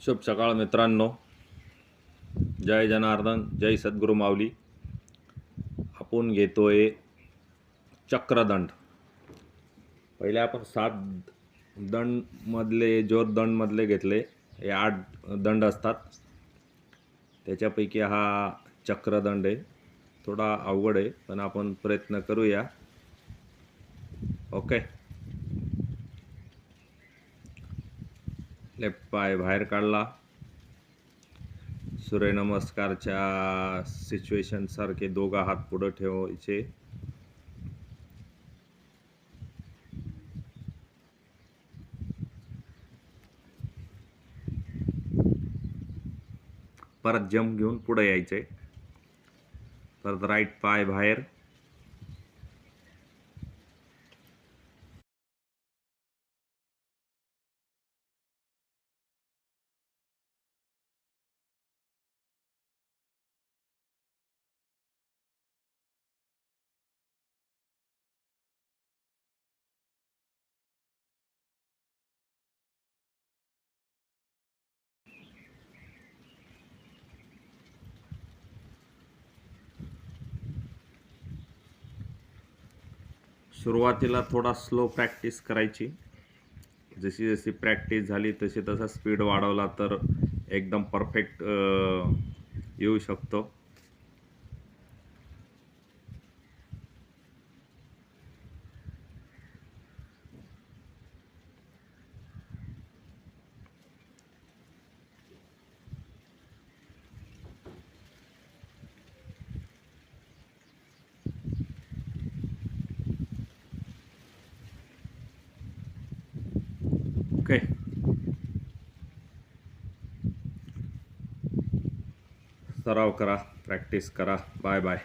शुभ सकाळ मित्रांनो. जय जनार्दन, जय सद्गुरू माऊली. आपण घेतोय चक्रदंड. पहिले आपण 7 दंडमधले ज्योतदंडमधले घेतले. हे 8 दंड असतात. त्याच्यापैकी हा चक्रदंड आहे. थोडा अवघड आहे, पण आपण प्रयत्न करूया. ओके. लेफ्ट पाय बाहेर काढला. सूर्यनमस्कारच्या सिच्युएशन सारखे दोघं हात पुढे ठेवायचे. परत जंप घेऊन पुढे यायचे. परत राईट पाय बाहेर. सुरुवातीला थोडा स्लो प्रॅक्टिस करायची. जशी जशी प्रॅक्टिस झाली तशी तसा स्पीड वाढवला तर एकदम परफेक्ट येऊ शकतो. ओके. सराव करा, प्रॅक्टिस करा. Bye bye.